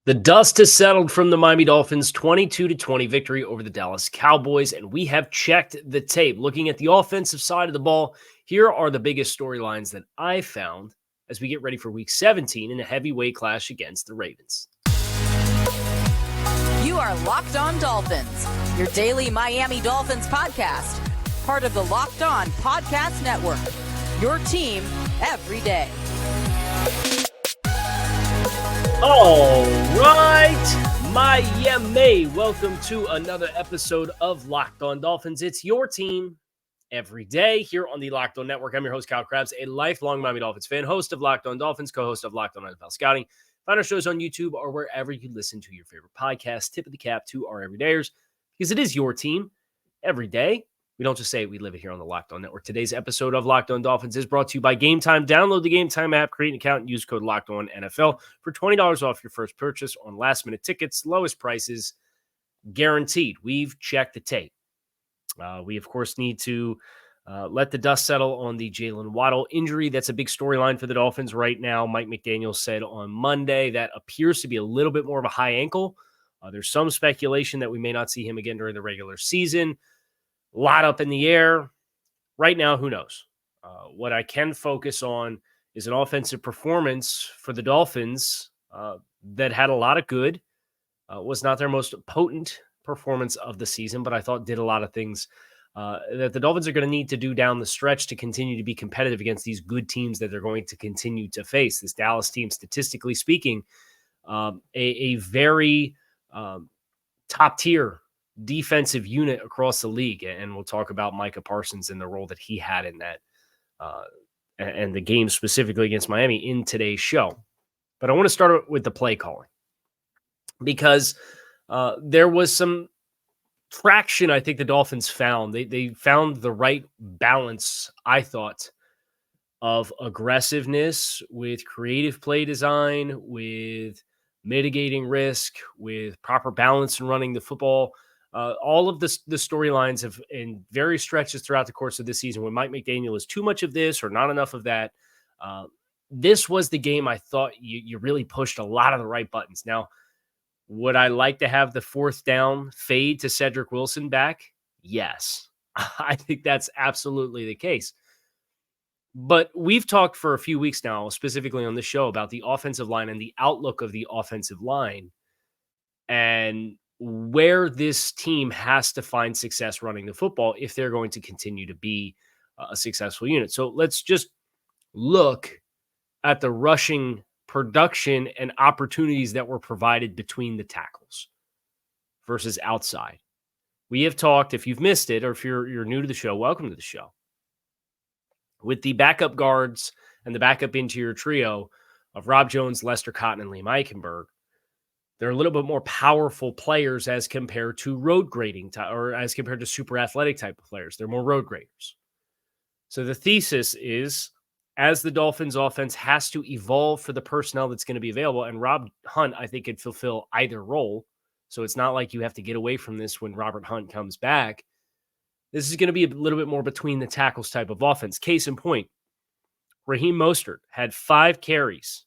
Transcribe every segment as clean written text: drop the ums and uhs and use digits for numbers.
The dust has settled from the Miami Dolphins' 22-20 victory over the Dallas Cowboys, and we have checked the tape. Looking at the offensive side of the ball, here are the biggest storylines that I found as we get ready for Week 17 in a heavyweight clash against the Ravens. You are Locked On Dolphins, your daily Miami Dolphins podcast, part of the Locked On Podcast Network, your team every day. All right, Miami. Welcome to another episode of Locked On Dolphins. It's your team every day here on the Locked On Network. I'm your host, Kyle Krabs, a lifelong Miami Dolphins fan, host of Locked On Dolphins, co-host of Locked On NFL Scouting. Find our shows on YouTube or wherever you listen to your favorite podcast. Tip of the cap to our everydayers, because it is your team every day. We don't just say it, we live it here on the Locked On Network. Today's episode of Locked On Dolphins is brought to you by Gametime. Download the Gametime app, create an account, and use code LOCKEDONNFL for $20 off your first purchase on last-minute tickets, lowest prices guaranteed. We've checked the tape. We, of course, need to let the dust settle on the Jalen Waddle injury. That's a big storyline for the Dolphins right now. Mike McDaniel said on Monday that appears to be a little bit more of a high ankle. There's some speculation that we may not see him again during the regular season. A lot up in the air. Right now, who knows? What I can focus on is an offensive performance for the Dolphins that had a lot of good. Was not their most potent performance of the season, but I thought did a lot of things that the Dolphins are going to need to do down the stretch to continue to be competitive against these good teams that they're going to continue to face. This Dallas team, statistically speaking, a very top-tier defensive unit across the league. And we'll talk about Micah Parsons and the role that he had in that and the game specifically against Miami in today's show. But I want to start with the play calling because there was some traction I think the Dolphins found. They found the right balance, I thought, of aggressiveness with creative play design, with mitigating risk, with proper balance in running the football. All of the storylines have in various stretches throughout the course of this season when Mike McDaniel is too much of this or not enough of that. This was the game I thought you really pushed a lot of the right buttons. Now, would I like to have the fourth down fade to Cedric Wilson back? Yes. I think that's absolutely the case. But we've talked for a few weeks now, specifically on this show, about the offensive line and the outlook of the offensive line and where this team has to find success running the football if they're going to continue to be a successful unit. So let's just look at the rushing production and opportunities that were provided between the tackles versus outside. We have talked, if you've missed it, or if you're new to the show, welcome to the show. With the backup guards and the backup interior trio of Rob Jones, Lester Cotton, and Liam Eichenberg, they're a little bit more powerful players as compared to road grading or as compared to super athletic type of players. They're more road graders. So the thesis is, as the Dolphins offense has to evolve for the personnel that's going to be available, and Rob Hunt, I think, could fulfill either role. So it's not like you have to get away from this when Robert Hunt comes back. This is going to be a little bit more between the tackles type of offense. Case in point, Raheem Mostert had 5 carries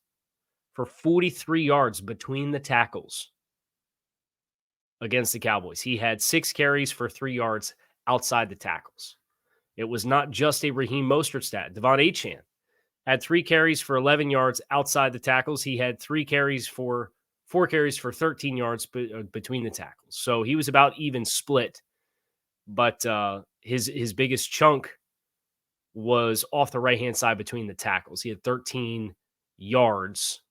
for 43 yards between the tackles against the Cowboys. He had 6 carries for 3 yards outside the tackles. It was not just a Raheem Mostert stat. Devon Achane had 3 carries for 11 yards outside the tackles. He had 4 carries for 13 yards between the tackles. So he was about even split. But his biggest chunk was off the right-hand side between the tackles. He had 13 yards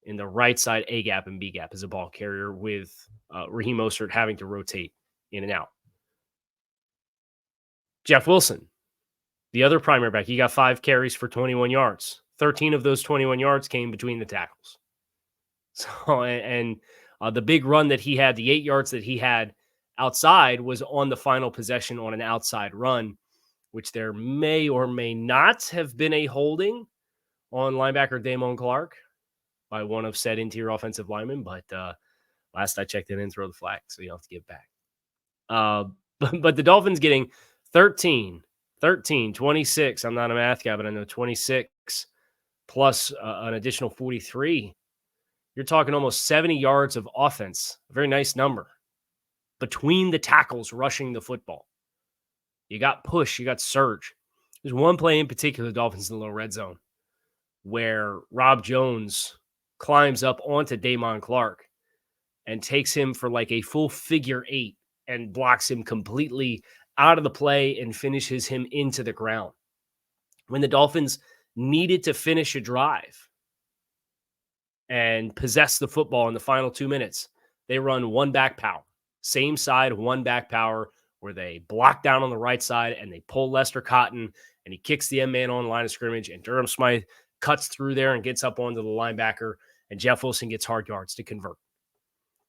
in the right side A-gap and B-gap as a ball carrier, with Raheem Mostert having to rotate in and out. Jeff Wilson, the other primary back, he got 5 carries for 21 yards. 13 of those 21 yards came between the tackles. So, and the big run that he had, the 8 yards that he had outside, was on the final possession on an outside run, which there may or may not have been a holding on linebacker Damone Clark by one of said interior offensive linemen. But last I checked, they didn't throw the flag, so you have to give back. But the Dolphins getting 13, 26. I'm not a math guy, but I know 26 plus an additional 43 You're talking almost 70 yards of offense. A very nice number. Between the tackles rushing the football. You got push, you got surge. There's one play in particular, the Dolphins in the low red zone, where Rob Jones climbs up onto Damon Clark and takes him for like a full figure 8 and blocks him completely out of the play and finishes him into the ground. When the Dolphins needed to finish a drive and possess the football in the final 2 minutes, they run one back power. Same side, one back power, where they block down on the right side and they pull Lester Cotton and he kicks the end man on the line of scrimmage, and Durham Smythe cuts through there and gets up onto the linebacker, and Jeff Wilson gets hard yards to convert.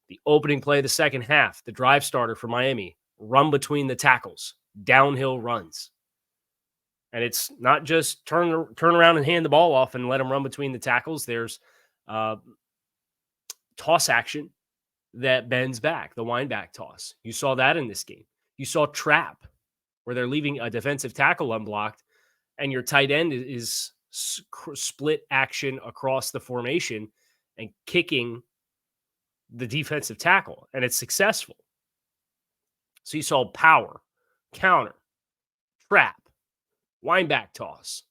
The opening play of the second half, the drive starter for Miami, run between the tackles, downhill runs. And it's not just turn around and hand the ball off and let them run between the tackles. There's toss action that bends back, the wind back toss. You saw that in this game. You saw trap, where they're leaving a defensive tackle unblocked, and your tight end is split action across the formation and kicking the defensive tackle, and it's successful. So you saw power, counter, trap, wind back toss,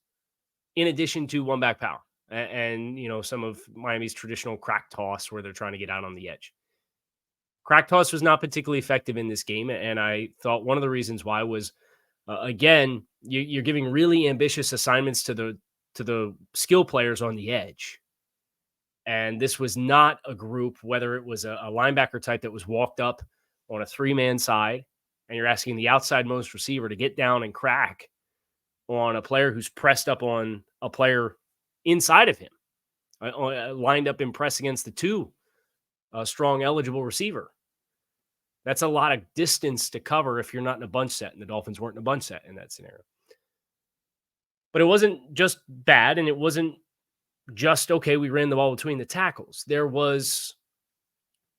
in addition to one back power. And some of Miami's traditional crack toss where they're trying to get out on the edge. Crack toss was not particularly effective in this game, and I thought one of the reasons why was, again, you're giving really ambitious assignments to the skill players on the edge. And this was not a group, whether it was a linebacker type that was walked up on a 3-man side, and you're asking the outside most receiver to get down and crack on a player who's pressed up on a player inside of him, lined up in press against the 2 strong eligible receiver. That's a lot of distance to cover if you're not in a bunch set, and the Dolphins weren't in a bunch set in that scenario. But it wasn't just bad, and it wasn't just, okay, we ran the ball between the tackles. There was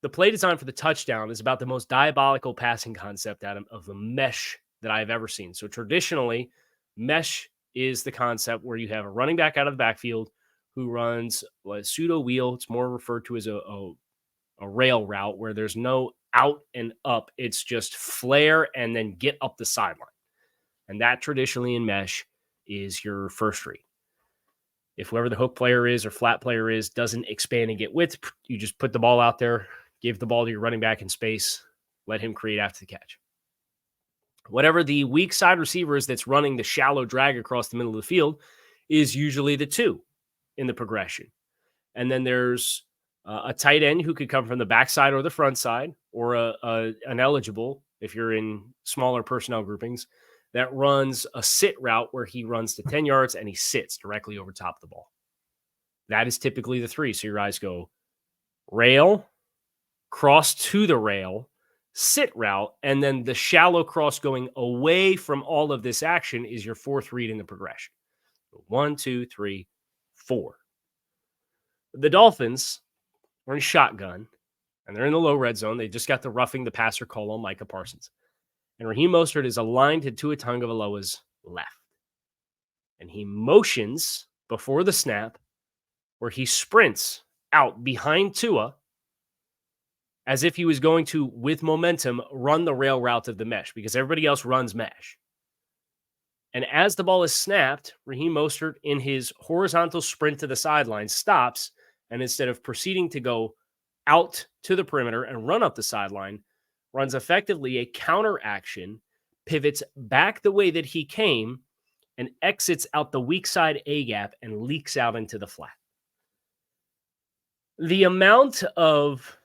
the play design for the touchdown is about the most diabolical passing concept out of the mesh that I've ever seen. So traditionally, mesh is the concept where you have a running back out of the backfield who runs a pseudo wheel. It's more referred to as a rail route where there's no out and up. It's just flare and then get up the sideline. And that traditionally in mesh is your first read. If whoever the hook player is or flat player is doesn't expand and get width, you just put the ball out there, give the ball to your running back in space, let him create after the catch. Whatever the weak side receiver is that's running the shallow drag across the middle of the field is usually the 2 in the progression. And then there's a tight end who could come from the backside or the front side, or an eligible, if you're in smaller personnel groupings, that runs a sit route where he runs to 10 yards and he sits directly over top of the ball. That is typically the 3. So your eyes go rail, cross to the rail, sit route, and then the shallow cross going away from all of this action is your 4th read in the progression. 1, 2, 3, 4. The Dolphins are in shotgun, and they're in the low red zone. They just got the roughing the passer call on Micah Parsons. And Raheem Mostert is aligned to Tua Tagovailoa's left. And he motions before the snap where he sprints out behind Tua as if he was going to, with momentum, run the rail route of the mesh, because everybody else runs mesh. And as the ball is snapped, Raheem Mostert, in his horizontal sprint to the sideline, stops, and instead of proceeding to go out to the perimeter and run up the sideline, runs effectively a counter action, pivots back the way that he came, and exits out the weak side A gap and leaks out into the flat. The amount of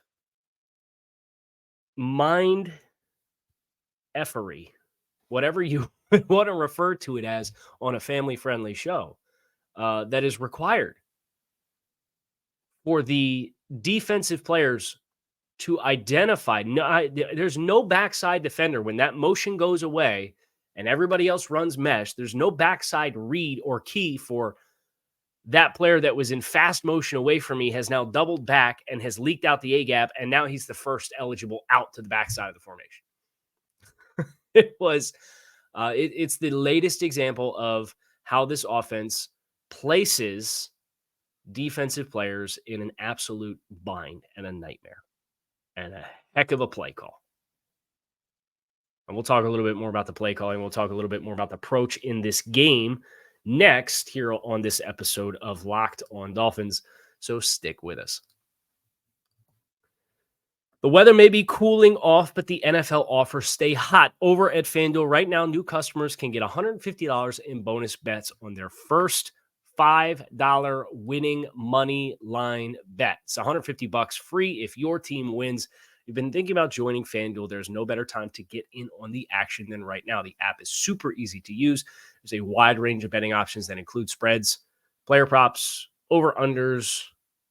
mind effery, whatever you want to refer to it as on a family-friendly show, that is required for the defensive players to identify. There's no backside defender when that motion goes away and everybody else runs mesh. There's no backside read or key for that player that was in fast motion away from me has now doubled back and has leaked out the A gap, and now he's the first eligible out to the backside of the formation. It's the latest example of how this offense places defensive players in an absolute bind and a nightmare and a heck of a play call. And we'll talk a little bit more about the play calling. We'll talk a little bit more about the approach in this game next here on this episode of Locked on Dolphins. So stick with us. The weather may be cooling off, but the NFL offers stay hot over at FanDuel. Right now, new customers can get $150 in bonus bets on their first $5 winning money line bet. It's $150 free if your team wins. You've been thinking about joining FanDuel. There's no better time to get in on the action than right now. The app is super easy to use. There's a wide range of betting options that include spreads, player props, over-unders,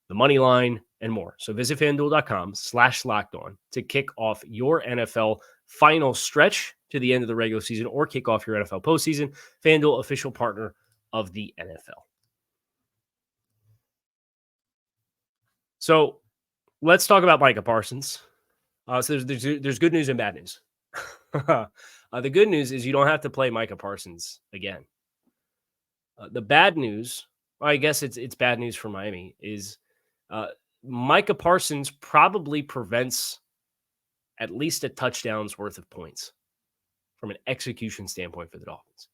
the money line, and more. So visit FanDuel.com/LockedOn to kick off your NFL final stretch to the end of the regular season or kick off your NFL postseason. FanDuel, official partner of the NFL. So let's talk about Micah Parsons. So there's good news and bad news. The good news is you don't have to play Micah Parsons again. The bad news, well, I guess it's bad news for Miami, is Micah Parsons probably prevents at least a touchdown's worth of points from an execution standpoint for the Dolphins.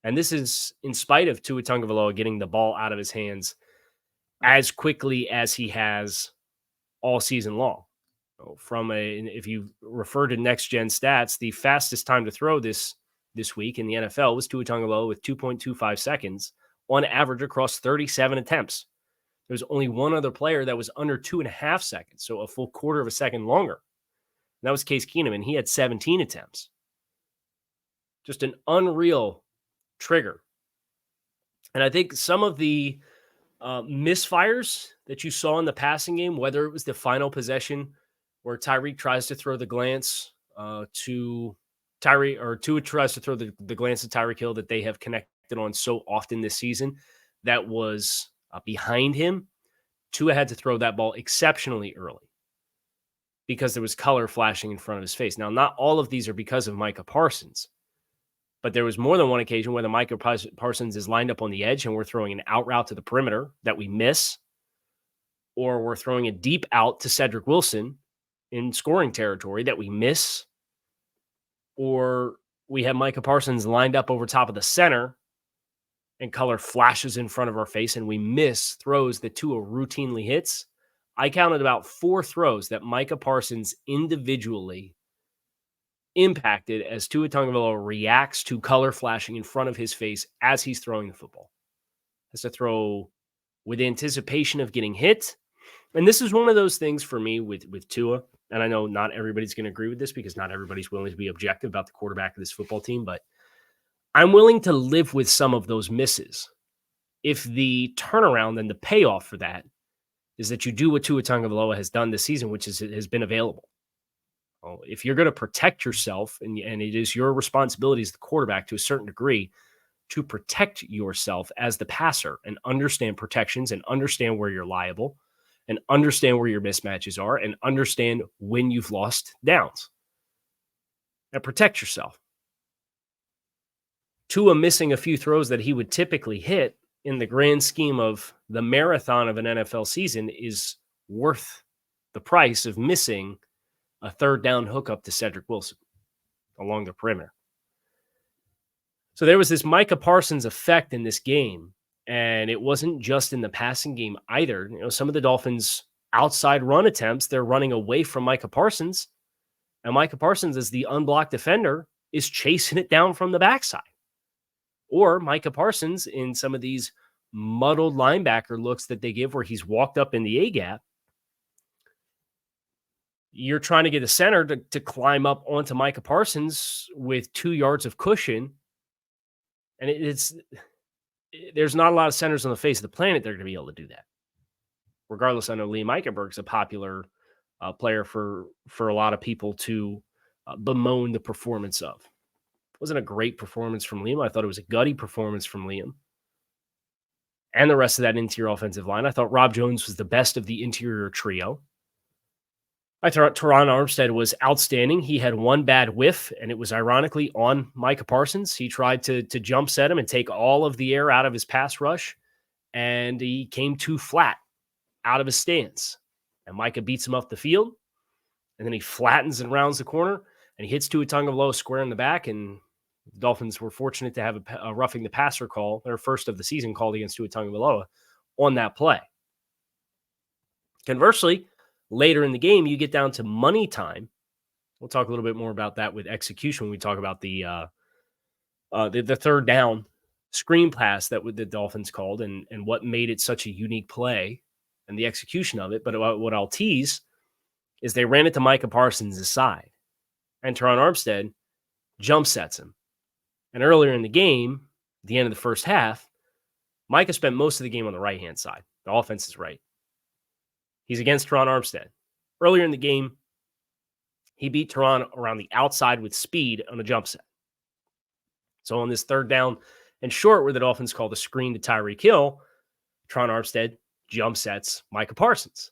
And this is in spite of Tua Tagovailoa getting the ball out of his hands as quickly as he has all season long. If you refer to next gen stats, the fastest time to throw this week in the NFL was Tua Tagovailoa with 2.25 seconds on average across 37 attempts. There was only one other player that was under 2.5 seconds, so a full quarter of a second longer. And that was Case Keenum, and he had 17 attempts. Just an unreal trigger. And I think some of the misfires that you saw in the passing game, whether it was the final possession where Tyreek tries to throw the glance to Tyree, or Tua tries to throw the glance to Tyreek Hill that they have connected on so often this season, that was behind him. Tua had to throw that ball exceptionally early because there was color flashing in front of his face. Now, not all of these are because of Micah Parsons, but there was more than one occasion where the Micah Parsons is lined up on the edge and we're throwing an out route to the perimeter that we miss, or we're throwing a deep out to Cedric Wilson in scoring territory that we miss, or we have Micah Parsons lined up over top of the center and color flashes in front of our face and we miss throws that Tua routinely hits. I counted about 4 throws that Micah Parsons individually impacted as Tua Tagovailoa reacts to color flashing in front of his face as he's throwing the football. Has to throw with anticipation of getting hit. And this is one of those things for me with Tua. And I know not everybody's going to agree with this because not everybody's willing to be objective about the quarterback of this football team, but I'm willing to live with some of those misses if the turnaround and the payoff for that is that you do what Tua Tagovailoa has done this season, which has been available. Well, if you're going to protect yourself, and it is your responsibility as the quarterback to a certain degree to protect yourself as the passer and understand protections and understand where you're liable and understand where your mismatches are and understand when you've lost downs. And protect yourself. Tua missing a few throws that he would typically hit in the grand scheme of the marathon of an NFL season is worth the price of missing a third down hookup to Cedric Wilson along the perimeter. So there was this Micah Parsons effect in this game, and it wasn't just in the passing game either. Some of the Dolphins' outside run attempts, they're running away from Micah Parsons, and Micah Parsons, as the unblocked defender, is chasing it down from the backside. Or Micah Parsons in some of these muddled linebacker looks that they give where he's walked up in the A-gap, you're trying to get a center to climb up onto Micah Parsons with 2 yards of cushion. And there's not a lot of centers on the face of the planet that are going to be able to do that. Regardless, I know Liam Eichenberg's a popular player for a lot of people to bemoan the performance of. It wasn't a great performance from Liam. I thought it was a gutty performance from Liam and the rest of that interior offensive line. I thought Rob Jones was the best of the interior trio. I thought Teron Armstead was outstanding. He had one bad whiff, and it was ironically on Micah Parsons. He tried to jump set him and take all of the air out of his pass rush, and he came too flat out of his stance. And Micah beats him up the field, and then he flattens and rounds the corner, and he hits Tua Tagovailoa square in the back, and the Dolphins were fortunate to have a roughing the passer call, their first of the season, called against Tua Tagovailoa on that play. Conversely, later in the game, you get down to money time. We'll talk a little bit more about that with execution when we talk about the third down screen pass that the Dolphins called and what made it such a unique play and the execution of it. But what I'll tease is they ran it to Micah Parsons' side, and Teron Armstead jump sets him. And earlier in the game, at the end of the first half, Micah spent most of the game on the right-hand side. The offense is right. He's against Teron Armstead. Earlier in the game, he beat Teron around the outside with speed on a jump set. So on this third down and short, where the Dolphins called a screen to Tyreek Hill, Teron Armstead jump sets Micah Parsons.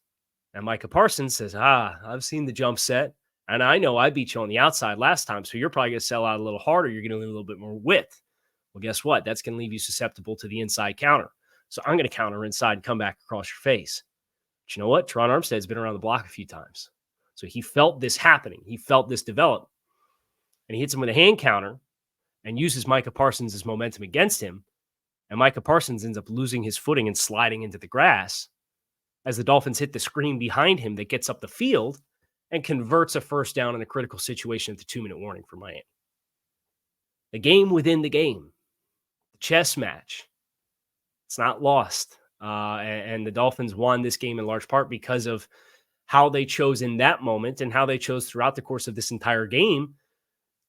And Micah Parsons says, I've seen the jump set, and I know I beat you on the outside last time, so you're probably going to sell out a little harder. You're going to need a little bit more width. Well, guess what? That's going to leave you susceptible to the inside counter. So I'm going to counter inside and come back across your face. But you know what? Teron Armstead's been around the block a few times. So he felt this happening. He felt this develop. And he hits him with a hand counter and uses Micah Parsons' momentum against him. And Micah Parsons ends up losing his footing and sliding into the grass as the Dolphins hit the screen behind him that gets up the field and converts a first down in a critical situation at the 2-minute warning for Miami. The game within the game, the chess match, it's not lost. And the Dolphins won this game in large part because of how they chose in that moment and how they chose throughout the course of this entire game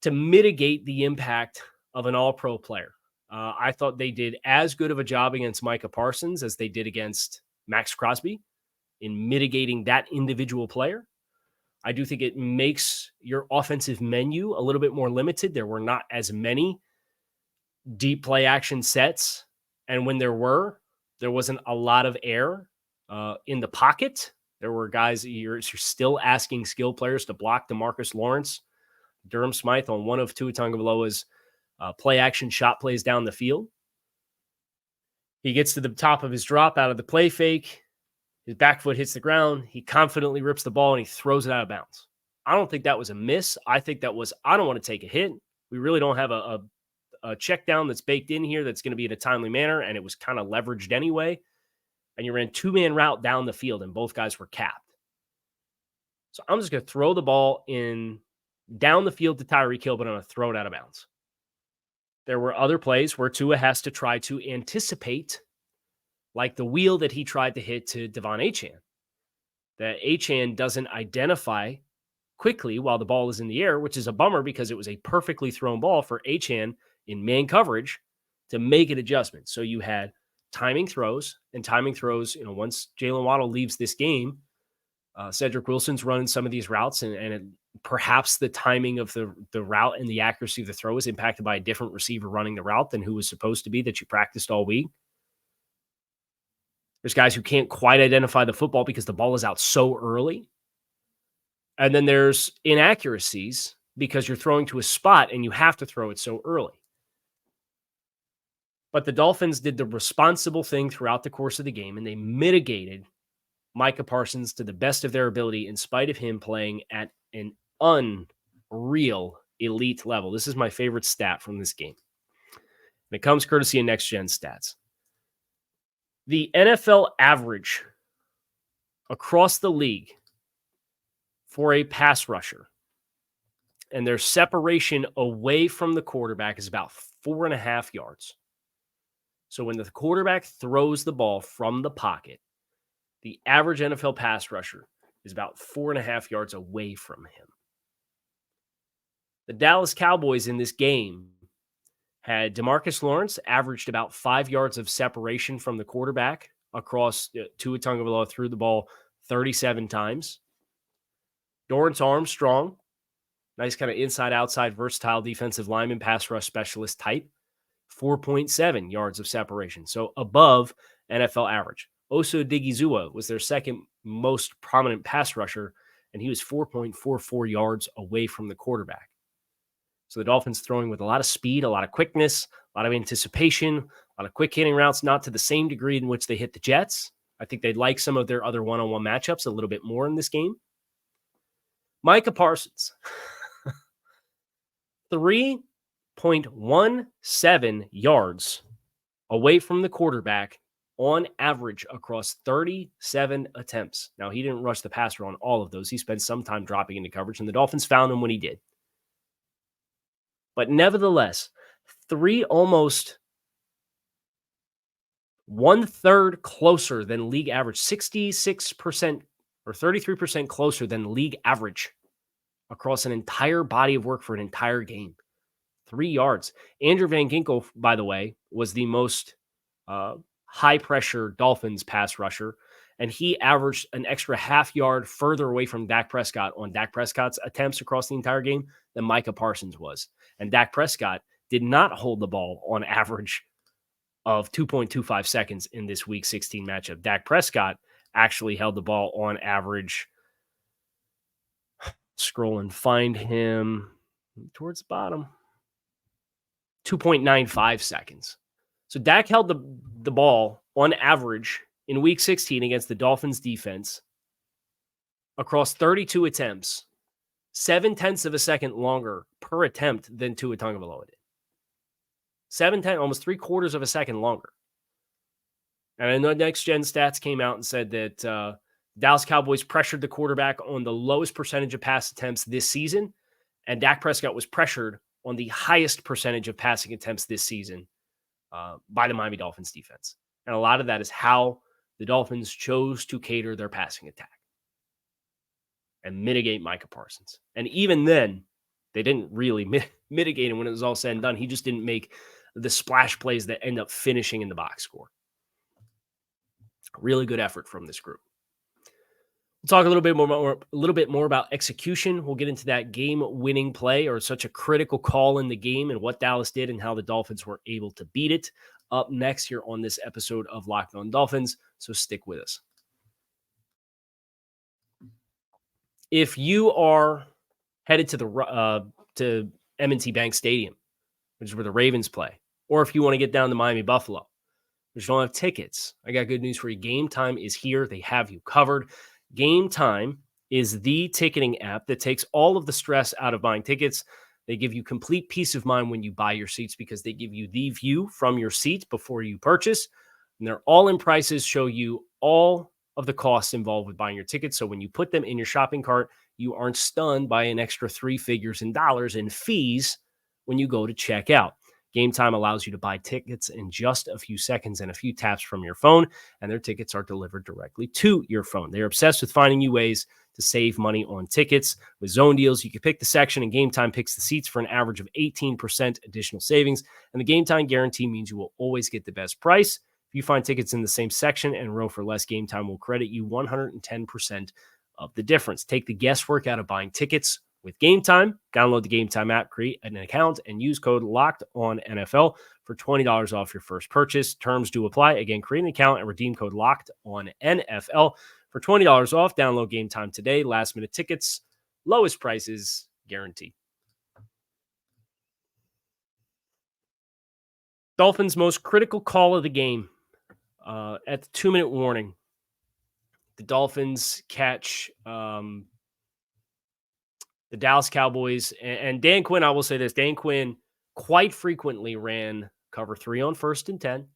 to mitigate the impact of an all-pro player. I thought they did as good of a job against Micah Parsons as they did against Max Crosby in mitigating that individual player. I do think it makes your offensive menu a little bit more limited. There were not as many deep play action sets. And when there wasn't a lot of air in the pocket. There were guys, you're still asking skill players to block DeMarcus Lawrence, Durham Smythe on one of Tua Tagovailoa's play action shot plays down the field. He gets to the top of his drop out of the play fake. His back foot hits the ground. He confidently rips the ball and he throws it out of bounds. I don't think that was a miss. I think that was, I don't want to take a hit. We really don't have a check down that's baked in here that's going to be in a timely manner, and it was kind of leveraged anyway. And you ran two-man route down the field, and both guys were capped. So I'm just going to throw the ball in down the field to Tyreek Hill, but I'm going to throw it out of bounds. There were other plays where Tua has to try to anticipate, like the wheel that he tried to hit to Devon Achane. That Achane doesn't identify quickly while the ball is in the air, which is a bummer because it was a perfectly thrown ball for Achane in man coverage to make an adjustment. So you had timing throws, once Jalen Waddle leaves this game, Cedric Wilson's running some of these routes, and perhaps the timing of the route and the accuracy of the throw is impacted by a different receiver running the route than who was supposed to be that you practiced all week. There's guys who can't quite identify the football because the ball is out so early. And then there's inaccuracies because you're throwing to a spot and you have to throw it so early. But the Dolphins did the responsible thing throughout the course of the game, and they mitigated Micah Parsons to the best of their ability in spite of him playing at an unreal elite level. This is my favorite stat from this game. And it comes courtesy of Next Gen Stats. The NFL average across the league for a pass rusher and their separation away from the quarterback is about 4.5 yards. So when the quarterback throws the ball from the pocket, the average NFL pass rusher is about 4.5 yards away from him. The Dallas Cowboys in this game had DeMarcus Lawrence averaged about 5 yards of separation from the quarterback across Tua Tagovailoa, threw the ball 37 times. Dorrance Armstrong, nice kind of inside-outside versatile defensive lineman, pass rush specialist type, 4.7 yards of separation, so above NFL average. Osa Odigizua was their second most prominent pass rusher, and he was 4.44 yards away from the quarterback. So the Dolphins throwing with a lot of speed, a lot of quickness, a lot of anticipation, A lot of quick hitting routes, not to the same degree in which they hit the Jets. I think they'd like some of their other one-on-one matchups a little bit more in this game. Micah Parsons, 3.17 yards away from the quarterback on average across 37 attempts. Now, he didn't rush the passer on all of those. He spent some time dropping into coverage, and the Dolphins found him when he did. But nevertheless, almost 1/3 closer than league average, 66% or 33% closer than league average across an entire body of work for an entire game. 3 yards. Andrew Van Ginkel, by the way, was the most high-pressure Dolphins pass rusher, and he averaged an extra half yard further away from Dak Prescott on Dak Prescott's attempts across the entire game than Micah Parsons was. And Dak Prescott did not hold the ball on average of 2.25 seconds in this Week 16 matchup. Dak Prescott actually held the ball on average. Scroll and find him towards the bottom. 2.95 seconds. So Dak held the ball on average in Week 16 against the Dolphins defense across 32 attempts, 0.7 of a second longer per attempt than Tua Tagovailoa did. 7/10, almost 3/4 of a second longer. And I know Next Gen Stats came out and said that Dallas Cowboys pressured the quarterback on the lowest percentage of pass attempts this season, and Dak Prescott was pressured on the highest percentage of passing attempts this season by the Miami Dolphins defense. And a lot of that is how the Dolphins chose to cater their passing attack and mitigate Micah Parsons. And even then, they didn't really mitigate him when it was all said and done. He just didn't make the splash plays that end up finishing in the box score. Really good effort from this group. We'll talk a little bit more about execution. We'll get into that game-winning play, or such a critical call in the game, and what Dallas did and how the Dolphins were able to beat it, up next here on this episode of Locked On Dolphins. So stick with us. If you are headed to M&T Bank Stadium, which is where the Ravens play, or if you want to get down to Miami Buffalo, but you don't have tickets, I got good news for you. Gametime is here. They have you covered. Gametime is the ticketing app that takes all of the stress out of buying tickets. They give you complete peace of mind when you buy your seats because they give you the view from your seat before you purchase. And they're all in prices, show you all of the costs involved with buying your tickets. So when you put them in your shopping cart, you aren't stunned by an extra 3 figures in dollars in fees when you go to check out. Gametime allows you to buy tickets in just a few seconds and a few taps from your phone, and their tickets are delivered directly to your phone. They're obsessed with finding you ways to save money on tickets. With zone deals, you can pick the section, and Gametime picks the seats for an average of 18% additional savings. And the Gametime guarantee means you will always get the best price. If you find tickets in the same section and row for less, Gametime will credit you 110% of the difference. Take the guesswork out of buying tickets with Gametime. Download the Gametime app, create an account, and use code LOCKEDONNFL for $20 off your first purchase. Terms do apply. Again, create an account and redeem code LOCKEDONNFL for $20 off. Download Gametime today. Last minute tickets, lowest prices guaranteed. Dolphins' most critical call of the game at the 2-minute warning. The Dolphins catch the Dallas Cowboys, and Dan Quinn, I will say this, Dan Quinn quite frequently ran cover 3 on 1st and 10.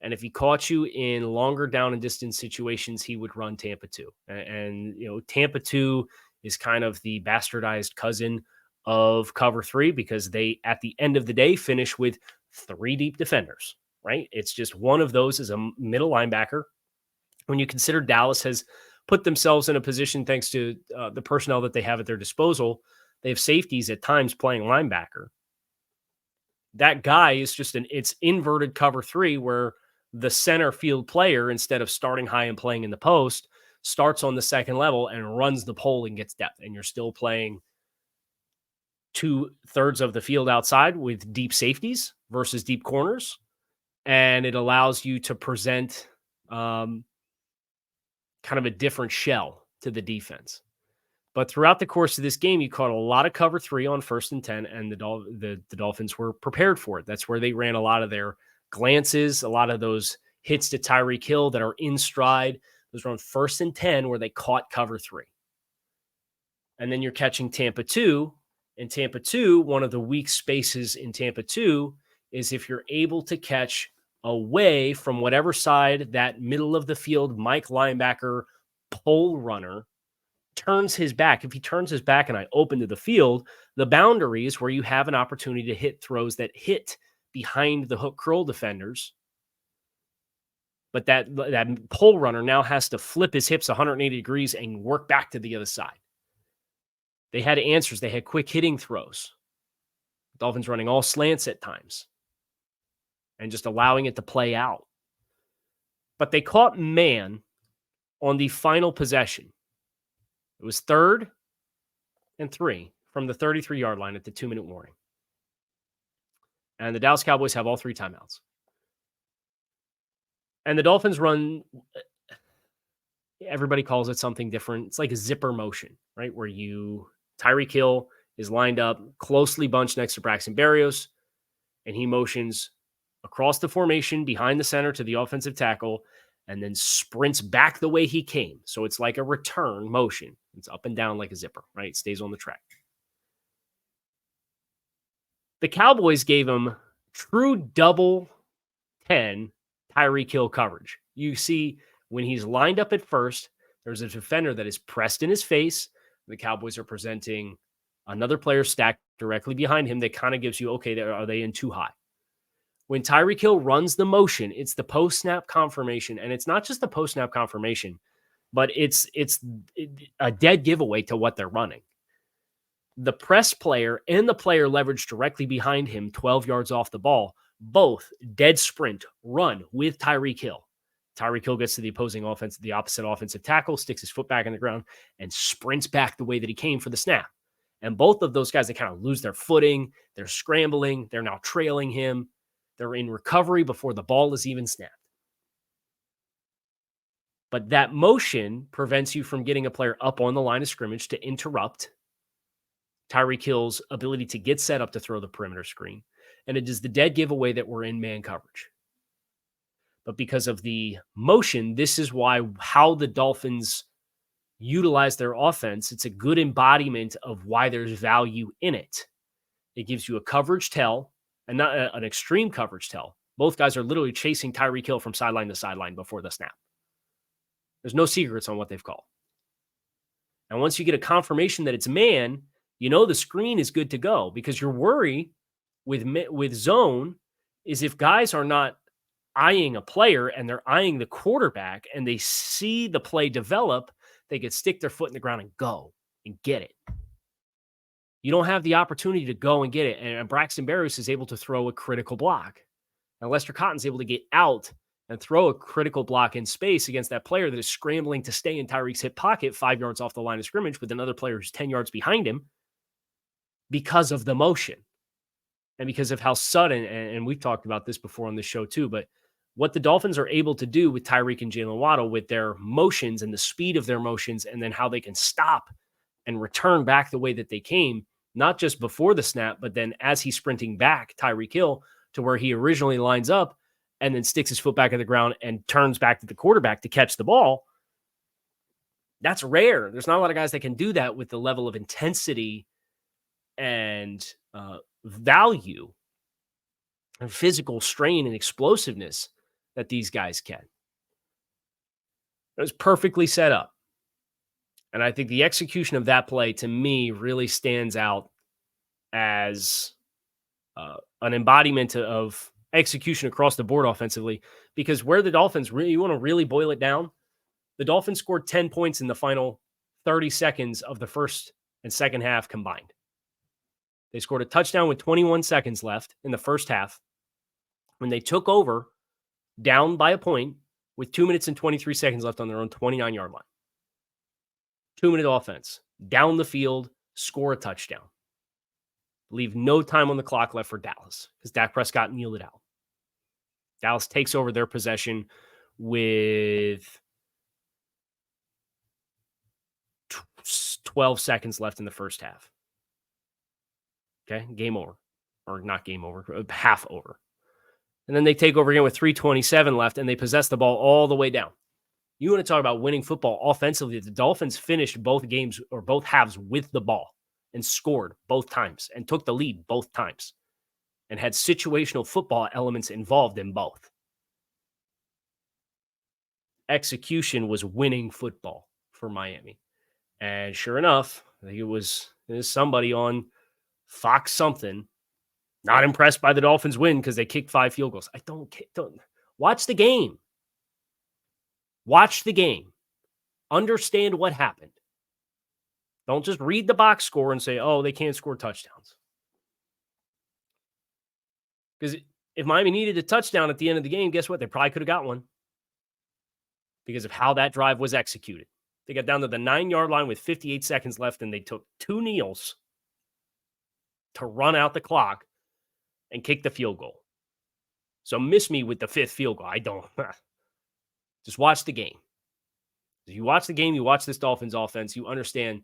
And if he caught you in longer down and distance situations, he would run Tampa 2. And you know, Tampa 2 is kind of the bastardized cousin of cover 3 because they, at the end of the day, finish with 3 deep defenders, right? It's just one of those as a middle linebacker. When you consider Dallas has put themselves in a position, thanks to the personnel that they have at their disposal, they have safeties at times playing linebacker. That guy is just it's inverted cover 3 where the center field player, instead of starting high and playing in the post, starts on the second level and runs the pole and gets depth. And you're still playing 2/3 of the field outside with deep safeties versus deep corners. And it allows you to present kind of a different shell to the defense. But throughout the course of this game, you caught a lot of cover 3 on 1st and 10, and the Dolphins were prepared for it. That's where they ran a lot of their glances, a lot of those hits to Tyreek Hill that are in stride. Those were on 1st and 10 where they caught cover 3. And then you're catching Tampa 2. And Tampa 2, one of the weak spaces in Tampa 2 is if you're able to catch away from whatever side that middle of the field Mike linebacker pole runner turns his back. If he turns his back and I open to the field, the boundaries where you have an opportunity to hit throws that hit behind the hook curl defenders. But that pole runner now has to flip his hips 180 degrees and work back to the other side. They had answers. They had quick hitting throws. Dolphins running all slants at times and just allowing it to play out. But they caught man on the final possession. It was 3rd and 3 from the 33-yard line at the 2-minute warning. And the Dallas Cowboys have all 3 timeouts. And the Dolphins run, everybody calls it something different. It's like a zipper motion, right? Where Tyreek Hill is lined up closely bunched next to Braxton Berrios, and he motions across the formation behind the center to the offensive tackle and then sprints back the way he came. So it's like a return motion. It's up and down like a zipper, right? It stays on the track. The Cowboys gave him true double 10 Tyreek Hill coverage. You see when he's lined up at first, there's a defender that is pressed in his face. The Cowboys are presenting another player stacked directly behind him that kind of gives you, okay, are they in too high? When Tyreek Hill runs the motion, it's the post-snap confirmation, and it's not just the post-snap confirmation, but it's a dead giveaway to what they're running. The press player and the player leveraged directly behind him, 12 yards off the ball, both dead sprint, run with Tyreek Hill. Tyreek Hill gets to the opposing offense, the opposite offensive tackle, sticks his foot back in the ground, and sprints back the way that he came for the snap. And both of those guys, they kind of lose their footing. They're scrambling. They're now trailing him. They're in recovery before the ball is even snapped. But that motion prevents you from getting a player up on the line of scrimmage to interrupt Tyreek Hill's ability to get set up to throw the perimeter screen. And it is the dead giveaway that we're in man coverage. But because of the motion, this is how the Dolphins utilize their offense. It's a good embodiment of why there's value in it. It gives you a coverage tell and not an extreme coverage tell. Both guys are literally chasing Tyreek Hill from sideline to sideline before the snap. There's no secrets on what they've called. And once you get a confirmation that it's man, you know the screen is good to go, because your worry with zone is if guys are not eyeing a player and they're eyeing the quarterback and they see the play develop, they could stick their foot in the ground and go and get it. You don't have the opportunity to go and get it. And Braxton Berrios is able to throw a critical block. And Lester Cotton's able to get out and throw a critical block in space against that player that is scrambling to stay in Tyreek's hip pocket 5 yards off the line of scrimmage with another player who's 10 yards behind him because of the motion and because of how sudden, and we've talked about this before on this show too, but what the Dolphins are able to do with Tyreek and Jalen Waddle with their motions and the speed of their motions, and then how they can stop and return back the way that they came, not just before the snap, but then as he's sprinting back, Tyreek Hill, to where he originally lines up and then sticks his foot back in the ground and turns back to the quarterback to catch the ball. That's rare. There's not a lot of guys that can do that with the level of intensity and value and physical strain and explosiveness that these guys can. It was perfectly set up. And I think the execution of that play, to me, really stands out as an embodiment of execution across the board offensively, because where the Dolphins, you want to really boil it down, the Dolphins scored 10 points in the final 30 seconds of the first and second half combined. They scored a touchdown with 21 seconds left in the first half when they took over down by a point with 2 minutes and 23 seconds left on their own 29-yard line. 2-minute offense, down the field, score a touchdown. Leave no time on the clock left for Dallas because Dak Prescott kneeled it out. Dallas takes over their possession with 12 seconds left in the first half. Okay, game over. Or not game over, half over. And then they take over again with 3:27 left, and they possess the ball all the way down. You want to talk about winning football offensively? The Dolphins finished both games or both halves with the ball and scored both times and took the lead both times and had situational football elements involved in both. Execution was winning football for Miami. And sure enough, I think it was somebody on Fox something not impressed by the Dolphins win because they kicked 5 field goals. Don't watch the game. Watch the game. Understand what happened. Don't just read the box score and say, oh, they can't score touchdowns. Because if Miami needed a touchdown at the end of the game, guess what? They probably could have got one because of how that drive was executed. They got down to the 9-yard line with 58 seconds left, and they took 2 kneels to run out the clock and kick the field goal. So miss me with the 5th field goal. I don't. Just watch the game. If you watch the game, you watch this Dolphins offense, you understand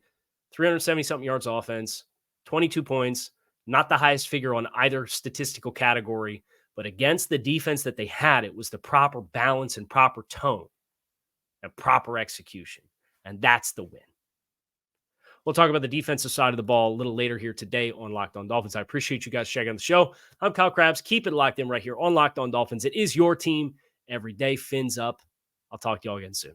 370-something yards offense, 22 points, not the highest figure on either statistical category, but against the defense that they had, it was the proper balance and proper tone and proper execution. And that's the win. We'll talk about the defensive side of the ball a little later here today on Locked On Dolphins. I appreciate you guys checking out the show. I'm Kyle Krabs. Keep it locked in right here on Locked On Dolphins. It is your team every day. Fins up. I'll talk to you all again soon.